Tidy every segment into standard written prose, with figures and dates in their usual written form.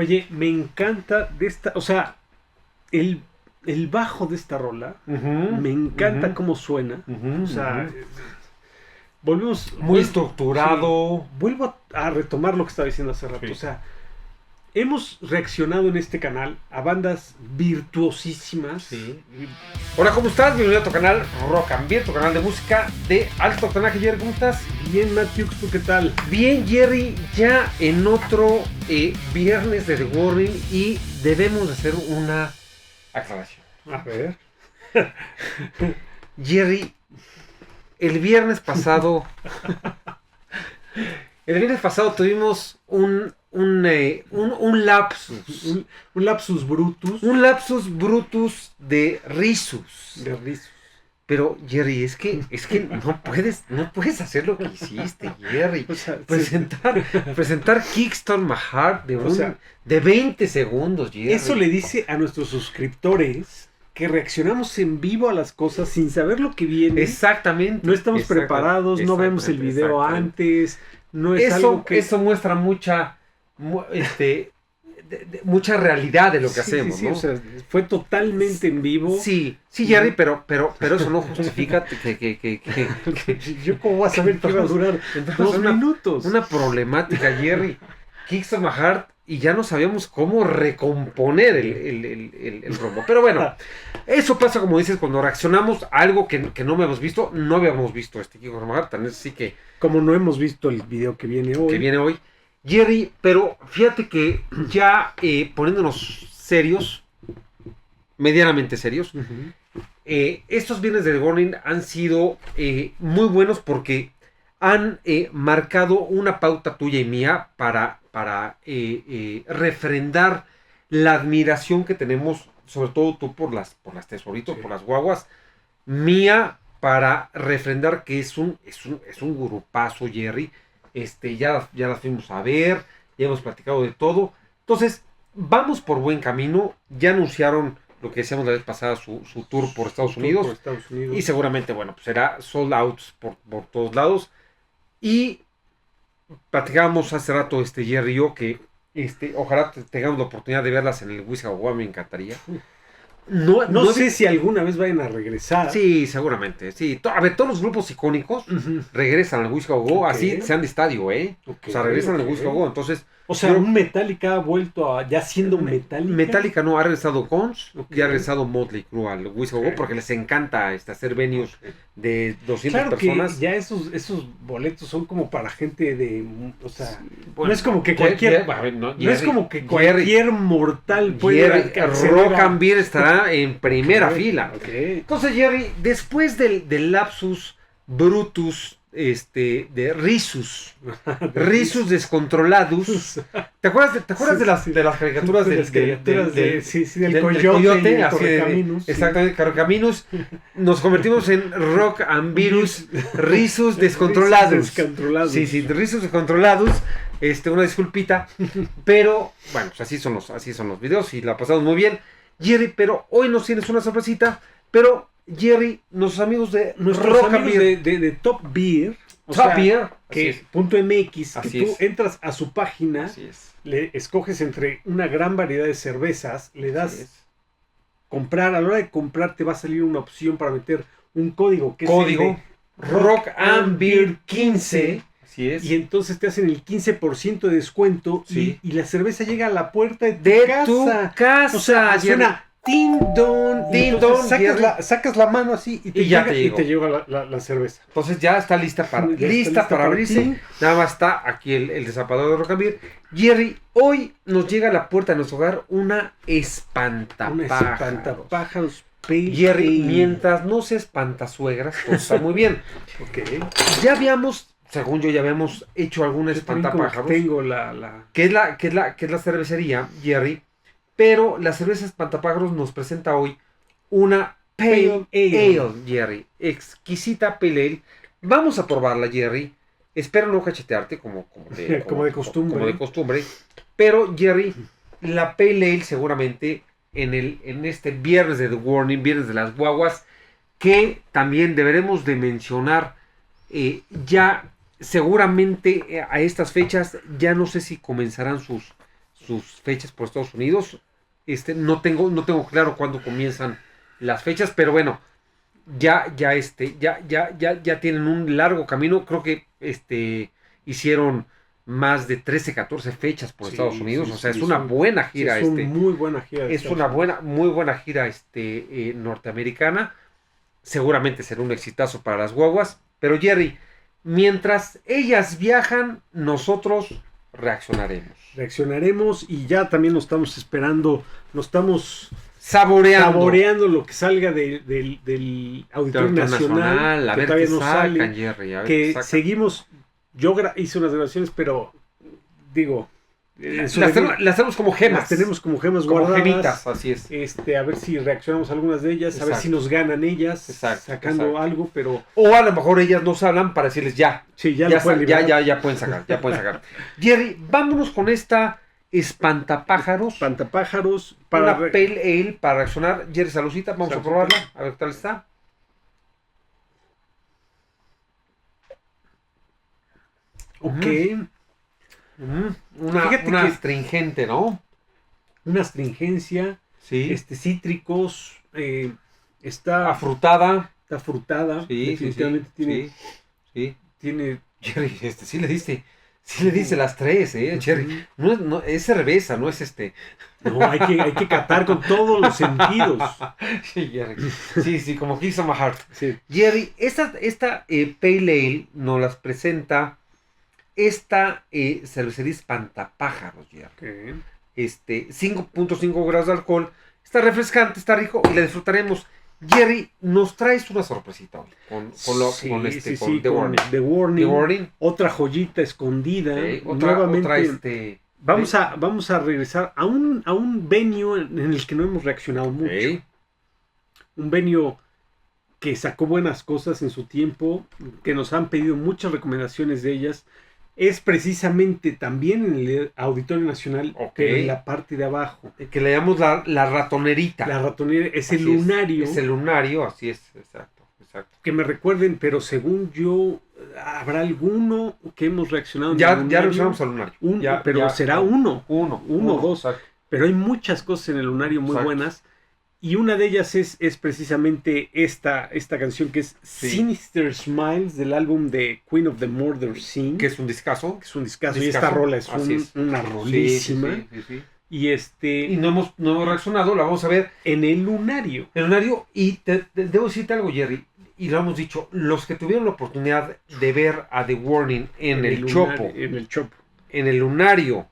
Oye, me encanta de esta, o sea, el, el bajo de esta rola, me encanta cómo suena. O sea, volvemos... Muy estructurado. Sí, vuelvo a retomar lo que estaba diciendo hace rato. Sí. O sea, hemos reaccionado en este canal a bandas virtuosísimas. Sí. Hola, ¿cómo estás? Bienvenido a tu canal Rock and Beer, tu canal de música de alto tonelaje. Jerry, ¿cómo estás? Bien, Matthew, ¿tú qué tal? Bien, Jerry, ya en otro viernes de The Warning y debemos hacer una aclaración. A ver. Jerry, el viernes pasado tuvimos un lapsus. Un lapsus brutus. Un lapsus brutus de risus. De risa. Pero, Jerry, es que no puedes hacer lo que hiciste, Jerry. O sea, Presentar Kickstart My Heart de 20 segundos, Jerry. eso le dice a nuestros suscriptores que reaccionamos en vivo a las cosas sin saber lo que viene. Exactamente. No estamos preparados, no vemos el video antes. No es algo que... Eso muestra mucha realidad de lo que hacemos, sí, ¿no? o sea, fue totalmente en vivo. Sí, Jerry, pero eso no justifica que Yo cómo voy a saber que va a durar 2 minutos. Una problemática, Jerry. Kickstart My Heart y ya no sabíamos cómo recomponer el rombo. Pero bueno, eso pasa, como dices, cuando reaccionamos a algo que no habíamos visto. No habíamos visto Kickstart My Heart, tan es así que... Como no hemos visto el video que viene hoy. Jerry, pero fíjate que ya poniéndonos serios, medianamente serios, estos viernes de The Warning han sido muy buenos porque han marcado una pauta tuya y mía para refrendar la admiración que tenemos, sobre todo tú por las tesoritos, por las guaguas, mía para refrendar que es un grupazo, Jerry. Ya las fuimos a ver, ya hemos platicado de todo. Entonces, vamos por buen camino. Ya anunciaron lo que decíamos la vez pasada, su tour por Estados Unidos. Y seguramente, bueno, pues será sold out por todos lados. Y platicábamos hace rato, Jerry y yo, que ojalá tengamos la oportunidad de verlas en el Wisconsin, me encantaría. No sé si alguna vez vayan a regresar. Sí, seguramente. Sí. A ver, todos los grupos icónicos regresan al Wisconsin, así sean de estadio, o sea, regresan al Wisconsin. Entonces, o sea, un Metallica ha vuelto a ya siendo Metallica. Metallica no, ha regresado Guns y ha regresado Motley Crue al Wisconsin porque les encanta hacer venues de 200 personas. Que ya esos boletos son como para gente de, o sea, bueno, no es como que cualquier mortal puede Rock and Beer estará en primera fila. Entonces, Jerry, después del lapsus brutus de risus descontrolados. ¿Te acuerdas de las caricaturas del coyote? Exactamente, Carcaminos. Nos convertimos en Rock and Virus risus descontrolados. Sí, risus descontrolados. Una disculpita, pero bueno, pues así son los videos y la pasamos muy bien, Jerry. Pero hoy nos tienes una sorpresita, pero Jerry, nuestros amigos de Top Beer, que .mx, que tú entras a su página, le escoges entre una gran variedad de cervezas, le das comprar, a la hora de comprar te va a salir una opción para meter un código que es Rock and Beer 15. Así es. Y entonces te hacen el 15% de descuento y la cerveza llega a la puerta de tu casa. O sea, suena Ding Dong, sacas la mano así y te llega la cerveza. Entonces ya está lista para abrirse. Nada más está aquí el desapador de Rock and Beer. Jerry, hoy nos llega a la puerta de nuestro hogar una espantapájaros. Jerry, mientras no se espantasuegras, todo está muy bien. Ya habíamos, según yo, hecho alguna espantapájaros. Tengo que es la cervecería, Jerry. Pero la cerveza espantapájaros nos presenta hoy una Pale Ale, Jerry. Exquisita Pale Ale. Vamos a probarla, Jerry. Espero no cachetearte como de costumbre. Pero, Jerry, la Pale Ale seguramente en este viernes de The Warning, viernes de las guaguas, que también deberemos de mencionar ya seguramente a estas fechas, ya no sé si comenzarán sus sus fechas por Estados Unidos. No tengo claro cuándo comienzan las fechas, pero bueno, ya tienen un largo camino. Creo que hicieron más de 13, 14 fechas por Estados Unidos. O sea, es una buena gira. Es una muy buena gira. Es una muy buena gira norteamericana. Seguramente será un exitazo para las guaguas. Pero Jerry, mientras ellas viajan, nosotros reaccionaremos y ya también nos estamos esperando, nos estamos saboreando lo que salga del Auditorio Nacional, a que ver todavía qué no sacan, sale, Jerry, a ver que qué seguimos. Yo hice unas grabaciones, pero digo, las tenemos como gemas. Las tenemos como gemas como guardadas. Gemitas, así es. A ver si reaccionamos a algunas de ellas, Exacto. a ver si nos ganan ellas, Exacto. algo, pero... O a lo mejor ellas nos hablan para decirles ya. Sí, ya pueden sacar. Jerry, vámonos con esta espantapájaros. Para una Pale Ale para reaccionar. Jerry, saludcita, vamos a probarla, a ver qué tal está. Ok. Una astringente, ¿no? Una astringencia. Sí. Cítricos. Está afrutada. Está frutada. Sí, definitivamente sí. Tiene. Jerry, sí le dice las tres, Jerry. No, es cerveza, no es No, hay que catar con todos los sentidos. Sí, Jerry. Sí, como Kiss on My Heart. Sí. Jerry, esta Pale Ale nos las presenta esta cervecería Espantapájaros, Jerry. Okay. 5.5 grados de alcohol. Está refrescante, está rico y la disfrutaremos. Jerry, nos traes una sorpresita hoy con The Warning. Otra joyita escondida. Nuevamente. Vamos a regresar a un venue en el que no hemos reaccionado mucho. Un venue que sacó buenas cosas en su tiempo, que nos han pedido muchas recomendaciones de ellas. Es precisamente también en el Auditorio Nacional, pero en la parte de abajo. Que le llamamos la ratonerita. La ratonera es el lunario. Es el lunario, así es, exacto. Que me recuerden, pero según yo, ¿habrá alguno que hemos reaccionado? Ya reaccionamos al lunario. Pero será uno o dos. Exacto. Pero hay muchas cosas en el lunario muy buenas. Y una de ellas es precisamente esta canción que es Sinister Smiles del álbum de Queen of the Murder Scene. Que es un discazo. Y esta rola es una rolísima. Sí. Y no hemos reaccionado, la vamos a ver en el lunario. Y debo decirte algo, Jerry, y lo hemos dicho, los que tuvieron la oportunidad de ver a The Warning en el Chopo, en el lunario,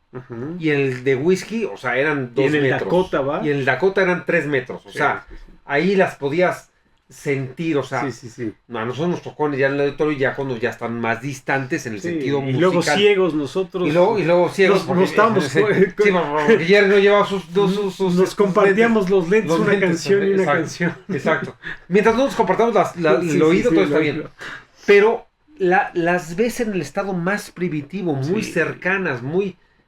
y en el de whisky, o sea, eran 2 metros. Y en el Dakota, ¿va? Y en el Dakota eran 3 metros, o sea, ahí las podías sentir, o sea, a nosotros nos tocó ya en el auditorio ya cuando ya están más distantes en el sentido musical. Y luego ciegos nosotros. Y luego ciegos. No estábamos... porque Jerry no llevaba sus nos compartíamos los lentes, una canción y una canción. Exacto. Mientras no nos compartamos el oído, todo está bien. Pero las ves en el estado más primitivo, muy cercanas,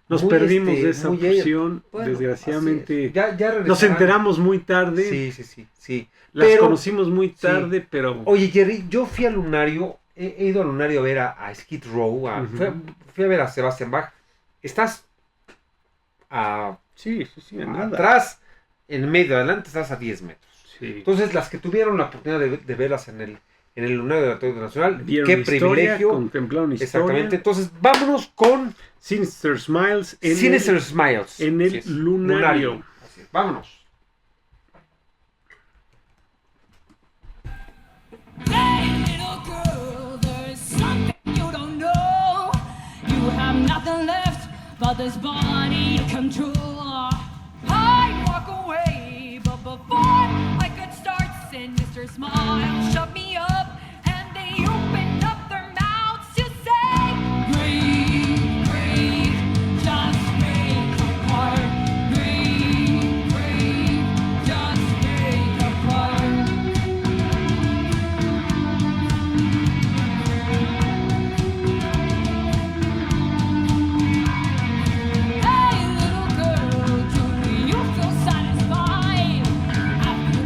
Nos perdimos de esa opción, desgraciadamente. Ya nos enteramos muy tarde. Sí. Las conocimos muy tarde, pero... Oye, Jerry, yo fui al lunario, he ido al lunario a ver a Skid Row, fui a ver a Sebastian Bach. Estás atrás, en medio, adelante estás a 10 metros. Sí. Entonces, las que tuvieron la oportunidad de verlas en el lunario del Auditorio Nacional, qué privilegio. Contemplaron historia. Exactamente. Entonces, vámonos con Sinister Smiles en el lunario. Así es. Vámonos. Hey, little girl, there's something you don't know. You have nothing left but this body of control. I walk away, but before I could start, Sinister Smiles shut me up, and they opened up their mouths to say, breathe, breathe, just break apart. Breathe, breathe, just break apart. Hey, little girl, do you feel satisfied after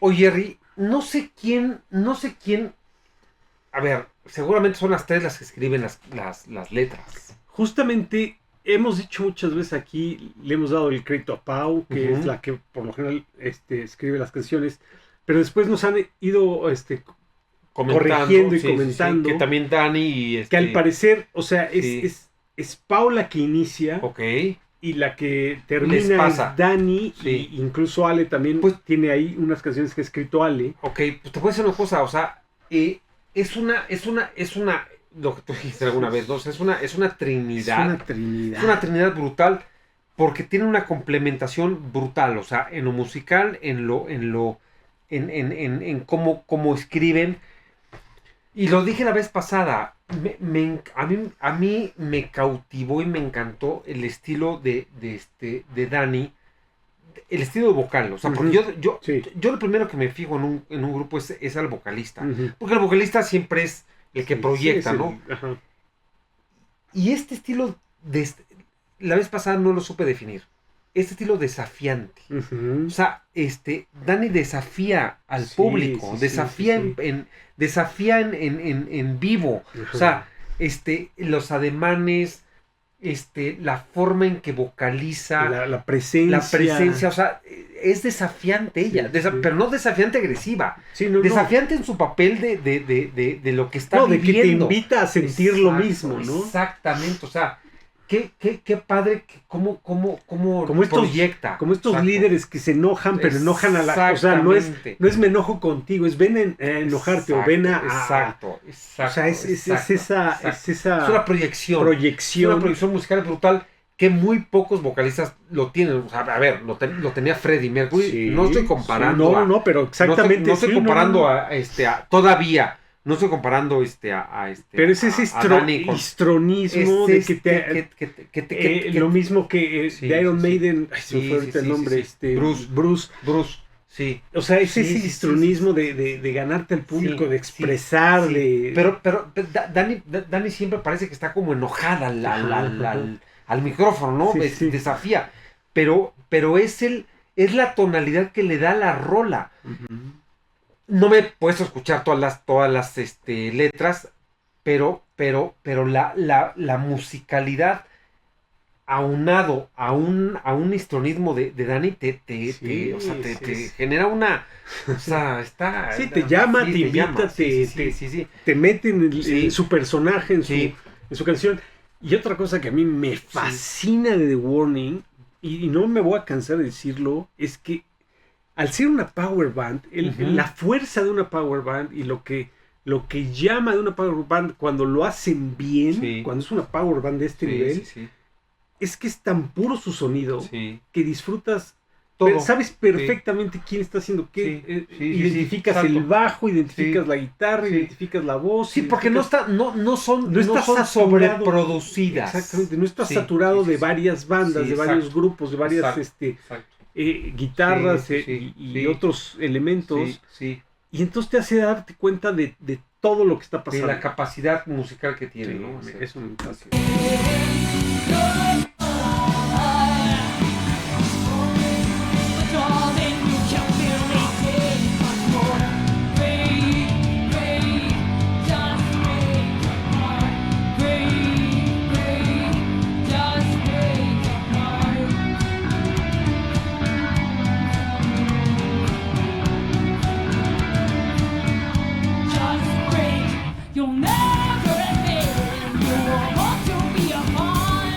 Oye, Jerry, no sé quién. A ver, seguramente son las 3 las que escriben las letras. Justamente hemos dicho muchas veces aquí, le hemos dado el crédito a Pau, que es la que por lo general escribe las canciones, pero después nos han ido corrigiendo y comentando. Que también Dani y que al parecer, o sea, es Pau la que inicia. Ok. Y la que termina es Dani, y incluso Ale también tiene ahí unas canciones que ha escrito Ale. Ok, pues te puedo decir una cosa, o sea, es una, lo que tú dijiste alguna vez, ¿no? O sea, es una trinidad. Es una trinidad brutal, porque tiene una complementación brutal, o sea, en lo musical, en cómo escriben. Y lo dije la vez pasada, a mí me cautivó y me encantó el estilo de Dani, el estilo vocal, o sea, porque yo lo primero que me fijo en un grupo es al vocalista, porque el vocalista siempre es el que proyecta, ¿no? Ajá. Y este estilo, la vez pasada no lo supe definir, este estilo desafiante, o sea, Dani desafía al público, desafía en vivo, o sea, los ademanes, la forma en que vocaliza, la presencia, o sea, es desafiante ella, pero no desafiante agresiva, desafiante en su papel de lo que está viviendo. De que te invita a sentir lo mismo, ¿no? Exactamente, o sea, qué padre, cómo proyecta. Como estos líderes que se enojan, pero enojan a la... O sea, no es me enojo contigo, es ven a enojarte o ven a... Exacto. O sea, es esa... Es una proyección. Es una proyección musical brutal que muy pocos vocalistas lo tienen. O sea, a ver, lo tenía Freddie Mercury. Sí, no estoy comparando. No, pero exactamente. No estoy comparando a todavía. No estoy comparando pero es ese histronismo de que lo mismo que de Iron Maiden, se me fue ahorita el nombre, Bruce. Sí. O sea, es ese histronismo de ganarte al público, de expresar, de... Pero Dani siempre parece que está como enojada al micrófono, ¿no? Desafía. Pero es la tonalidad que le da la rola. No me he puesto a escuchar todas las letras, pero la musicalidad aunado a un histronismo de Dani te genera una, o sea, está... Sí, te llama, te invita, te mete en su personaje, en su canción. Y otra cosa que a mí me fascina de The Warning, y no me voy a cansar de decirlo, es que al ser una power band, la fuerza de una power band y lo que llama de una power band cuando lo hacen bien, cuando es una power band de este nivel, es que es tan puro su sonido que disfrutas todo. Sabes perfectamente quién está haciendo qué. Identificas el bajo, identificas la guitarra, identificas la voz. Sí, porque no son sobreproducidas. Exactamente, no estás saturado de varias bandas, de varios grupos, de varias guitarras y otros elementos. Y entonces te hace darte cuenta de todo lo que está pasando. De la capacidad musical que tiene, ¿no? Eso me encanta. You'll never admit you want to be a part.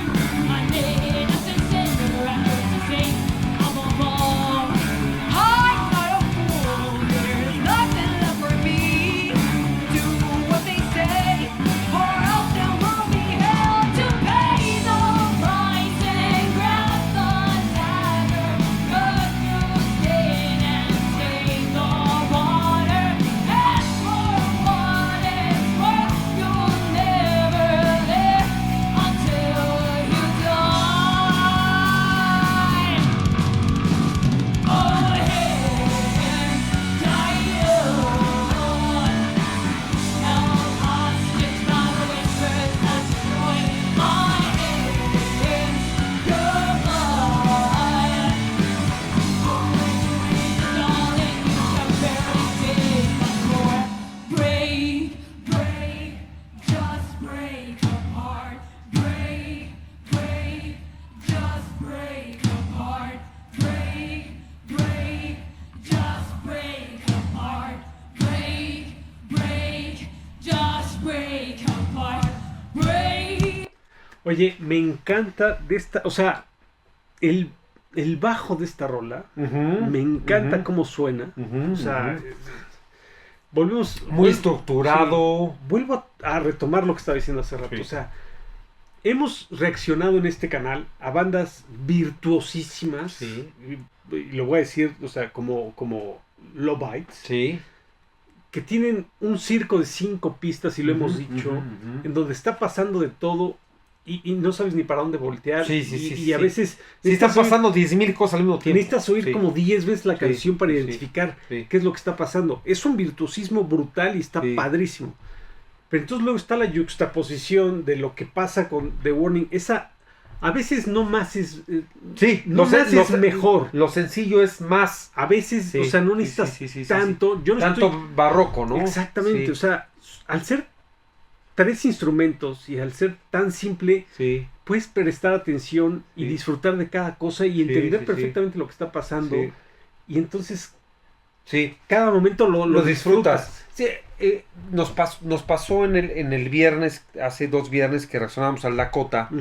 Oye, me encanta de esta, o sea, el bajo de esta rola, me encanta cómo suena. O sea, volvemos... Muy estructurado. Sí, vuelvo a retomar lo que estaba diciendo hace rato. Sí. O sea, hemos reaccionado en este canal a bandas virtuosísimas. Sí. Y lo voy a decir, o sea, como Low-Bites. Sí. Que tienen un circo de 5 pistas, y lo hemos dicho, en donde está pasando de todo y no sabes ni para dónde voltear. Y a veces... Sí, están pasando 10,000 cosas al mismo tiempo. Necesitas oír como 10 veces la canción para identificar qué es lo que está pasando. Es un virtuosismo brutal y está padrísimo. Pero entonces luego está la yuxtaposición de lo que pasa con The Warning. Esa... A veces no más es... es mejor. Lo sencillo es más. A veces, o sea, no necesitas tanto... Yo no tanto barroco, ¿no? Exactamente, o sea, al ser 3 instrumentos y al ser tan simple, puedes prestar atención y disfrutar de cada cosa y entender perfectamente lo que está pasando. Y entonces, cada momento lo disfrutas. Sí, nos pasó en el viernes, hace 2 viernes que reaccionábamos al Dakota,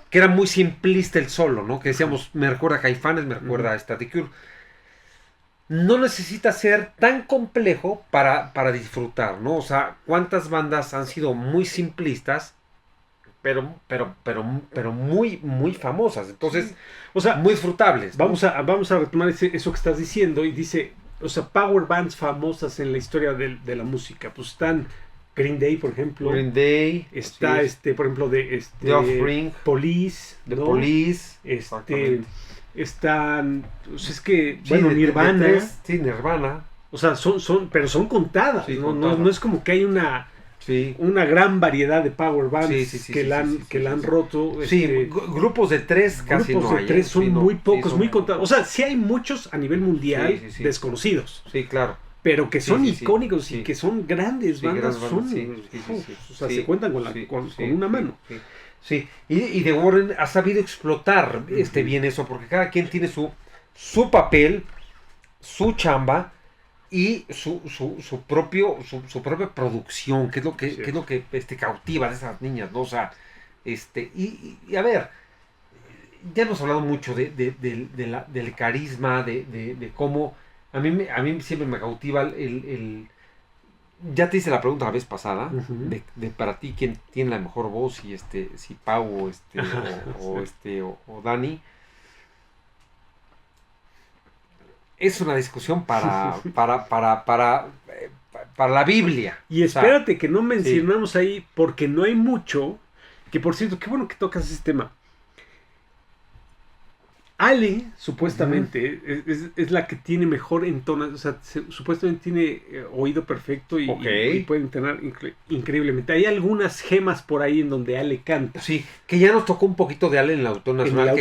que era muy simplista el solo, ¿no? Que decíamos, me recuerda a Caifanes, me recuerda a Static Cure. No necesita ser tan complejo para disfrutar, ¿no? O sea, ¿cuántas bandas han sido muy simplistas, pero muy, muy famosas? Entonces, o sea, muy disfrutables, ¿no? Vamos a retomar eso que estás diciendo, y dice, o sea, power bands famosas en la historia de la música. Pues están Green Day, por ejemplo. Green Day. Está por ejemplo, The Offspring. Police. The Police. Están, pues es que, bueno, Nirvana. Nirvana. O sea, pero son contadas, ¿no? No es como que hay una gran variedad de power bands que la han roto. Grupos de 3 casi grupos no de 3 son muy pocos, muy contados. Pocos. O sea, sí hay muchos a nivel mundial desconocidos. Sí, claro. Pero que son icónicos y que son grandes bandas. O sea, se cuentan con una mano. Sí, y The Warren ha sabido explotar bien eso, porque cada quien tiene su papel, su chamba y su propia producción, que es lo que cautiva de esas niñas, ¿no? O sea, y a ver, ya hemos hablado mucho del carisma, de cómo a mí siempre me cautiva el ya te hice la pregunta la vez pasada, de para ti quién tiene la mejor voz, si Pau o Dani. Es una discusión para la Biblia. Y espérate, que no mencionamos ahí, porque no hay mucho, que por cierto, qué bueno que tocas ese tema. Ale, supuestamente, es la que tiene mejor entonación, o sea, supuestamente tiene oído perfecto y puede entonar increíblemente. Hay algunas gemas por ahí en donde Ale canta. Sí, que ya nos tocó un poquito de Ale en la Autónoma Nacional,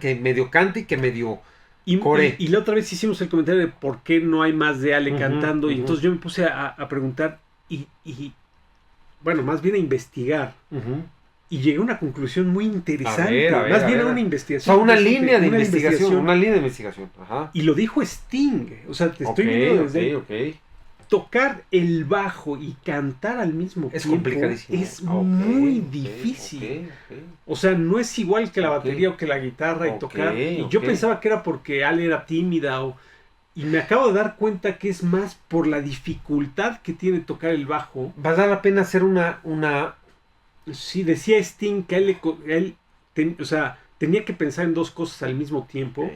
que medio canta y que medio core. Y la otra vez hicimos el comentario de por qué no hay más de Ale cantando, y entonces yo me puse a preguntar y bueno, más bien a investigar. Y llegué a una conclusión muy interesante. Más bien a una investigación. O sea, una línea de investigación. Ajá. Y lo dijo Sting. O sea, te estoy viendo desde tocar el bajo y cantar al mismo tiempo. Es complicadísimo. Es muy difícil. O sea, no es igual que la batería o que la guitarra y tocar. Y yo pensaba que era porque Ale era tímida y me acabo de dar cuenta que es más por la dificultad que tiene tocar el bajo. Va a dar la pena hacer una... Sí, decía Sting que él tenía que pensar en 2 cosas al mismo tiempo,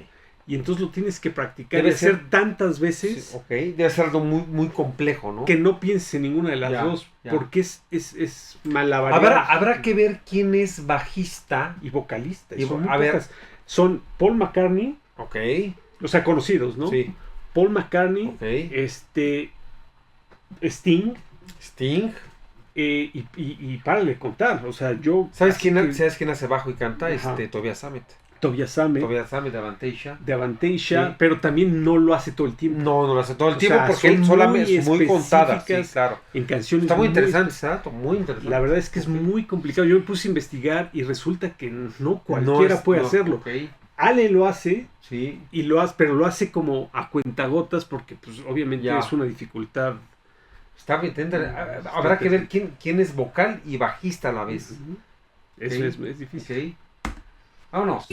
y entonces lo tienes que practicar y hacer tantas veces. Debe ser algo muy, muy complejo, ¿no? Que no pienses en ninguna de las dos, porque es malabarista. Habrá que ver quién es bajista y vocalista. Son Paul McCartney, o sea, conocidos, ¿no? Sí. Paul McCartney, Sting. Y párale de contar, o sea, yo... ¿Sabes quién hace bajo y canta? Tobias Sammet. Tobias Sammet de Avantasia, pero también no lo hace todo el tiempo. No lo hace todo el tiempo, porque él solamente es muy contada. Sí, claro. En canciones está muy interesante, muy interesante. La verdad es que es muy complicado. Yo me puse a investigar y resulta que no cualquiera puede hacerlo. Ale lo hace, pero lo hace como a cuentagotas, porque pues obviamente es una dificultad. Habrá que ver quién es vocal y bajista a la vez. Eso es difícil. Vámonos.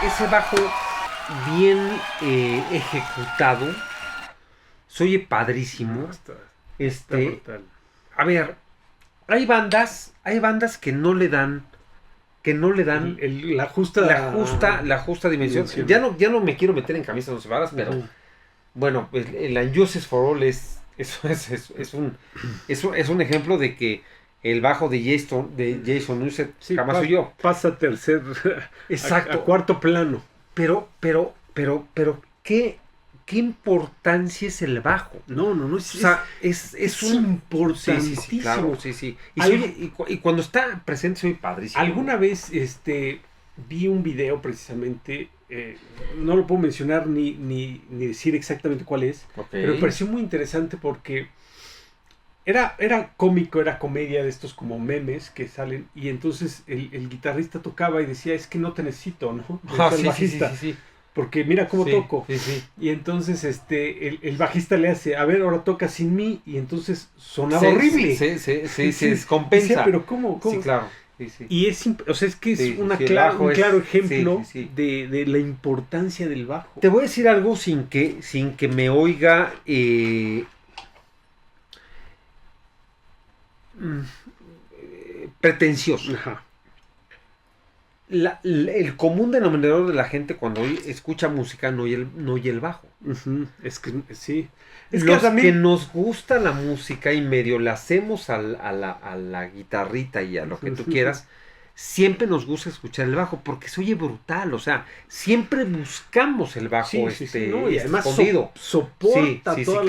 Ese bajo bien ejecutado se oye padrísimo. Está brutal. A ver, hay bandas que no le dan la justa dimensión. Ya no me quiero meter en camisas 11 varas, pero bueno, pues el Unjustice for All es un ejemplo de que el bajo de Jason Newsted jamás oyó. Pasa a tercer, exacto, a cuarto plano. Pero, ¿qué importancia es el bajo? No. O sea, es importantísimo. Sí, claro, sí. Y cuando está presente soy padrísimo. Alguna vez vi un video precisamente, no lo puedo mencionar ni decir exactamente cuál es, pero me pareció muy interesante porque era cómico, era comedia de estos como memes que salen, y entonces el guitarrista tocaba y decía, es que no te necesito, ¿no? El bajista. Sí. Porque mira cómo toco. Sí. Y entonces el bajista le hace, a ver, ahora toca sin mí, y entonces sonaba horrible. Se descompensa. Decía, pero ¿cómo? Sí, claro. Sí. Y es que es un claro ejemplo de la importancia del bajo. Te voy a decir algo sin que me oiga pretencioso. Ajá. El común denominador de la gente cuando escucha música no oye el bajo. Uh-huh. Es que sí. Los que nos gusta la música y medio la hacemos a la guitarrita y a lo que tú quieras, siempre nos gusta escuchar el bajo porque se oye brutal. O sea, siempre buscamos el bajo ¿no? Y además soporta todas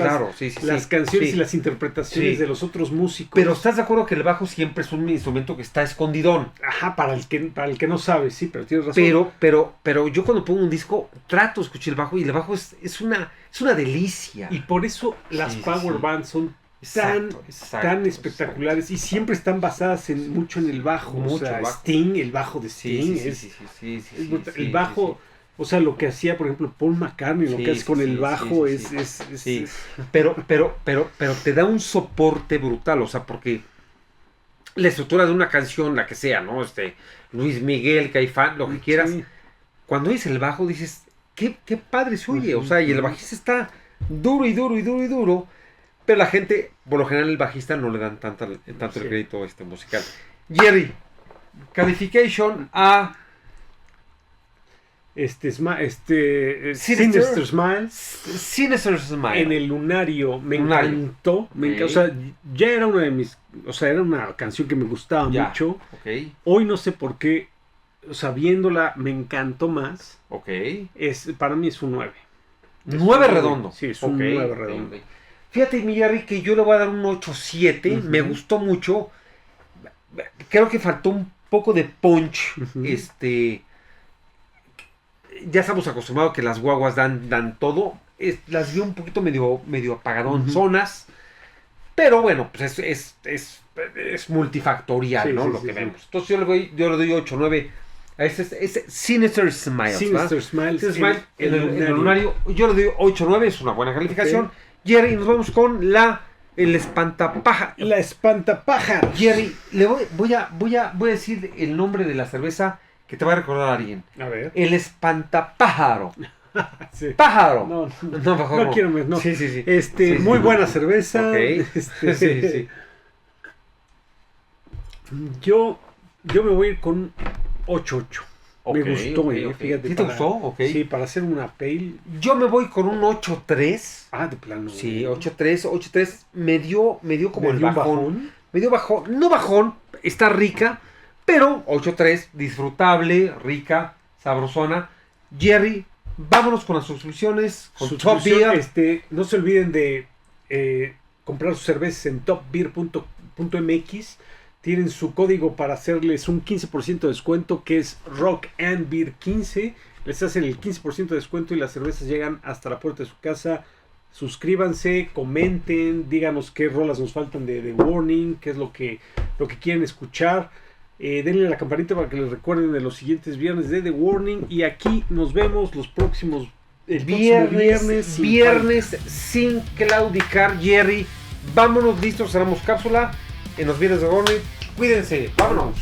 las canciones y las interpretaciones de los otros músicos. Pero ¿estás de acuerdo que el bajo siempre es un instrumento que está escondidón? Ajá, para el que no sabe, sí, pero tienes razón. Pero yo cuando pongo un disco trato de escuchar el bajo, y el bajo es una delicia. Y por eso las power bands son tan espectaculares, y siempre están basadas mucho en el bajo. Sting, el bajo de Sting el bajo, o sea, lo que hacía por ejemplo Paul McCartney, lo que hace con el bajo es pero te da un soporte brutal, o sea, porque la estructura de una canción, la que sea, ¿no? Luis Miguel, Caifán, lo que quieras, cuando oyes el bajo dices, qué padre se oye, o sea, y el bajista está duro, pero la gente, por lo general el bajista no le dan tanto el crédito musical. Jerry, calification a Sinister Smile. Sinister Smile. En el Lunario me encantó. O sea, ya era una de mis, o sea, era una canción que me gustaba mucho. Hoy no sé por qué, o sea, viéndola me encantó más. Para mí es un 9. 9 redondo. Sí, es un 9 redondo. Fíjate, mi Jerry, que yo le voy a dar un 8-7. Me gustó mucho. Creo que faltó un poco de punch. Ya estamos acostumbrados a que las guaguas dan todo. Las vi un poquito medio apagadón zonas. Pero bueno, pues es multifactorial, ¿no? Lo que vemos. Entonces yo le doy 8-9 Es Sinister Smiles. Sinister Smiles. En el lunario. Yo le doy 8-9, es una buena calificación. Okay. Jerry, nos vamos con el espantapájaro. La espantapájaro. Jerry, voy a decir el nombre de la cerveza que te va a recordar a alguien. A ver. El espantapájaro. Sí. Pájaro. No quiero más. No. Sí. Muy buena cerveza. Okay. Sí. Yo me voy a ir con 8-8. Okay, me gustó, fíjate. ¿Sí te gustó? Okay. Sí, para hacer una pale. Yo me voy con un 8-3. Ah, de plano. Sí, 8-3. Me dio como el bajón. Me dio bajón. No bajón, está rica, pero 8-3, disfrutable, rica, sabrosona. Jerry, vámonos con las suscripciones, con Top Beer. No se olviden de comprar sus cervezas en topbeer.mx. Tienen su código para hacerles un 15% de descuento, que es Rock and Beer 15. Les hacen el 15% de descuento y las cervezas llegan hasta la puerta de su casa. Suscríbanse, comenten, díganos qué rolas nos faltan de Warning, qué es lo que quieren escuchar. Denle a la campanita para que les recuerden de los siguientes viernes de The Warning. Y aquí nos vemos el próximo viernes sin claudicar. Jerry, vámonos, listos, cerramos cápsula en los viernes de Warning. Cuídense, vámonos.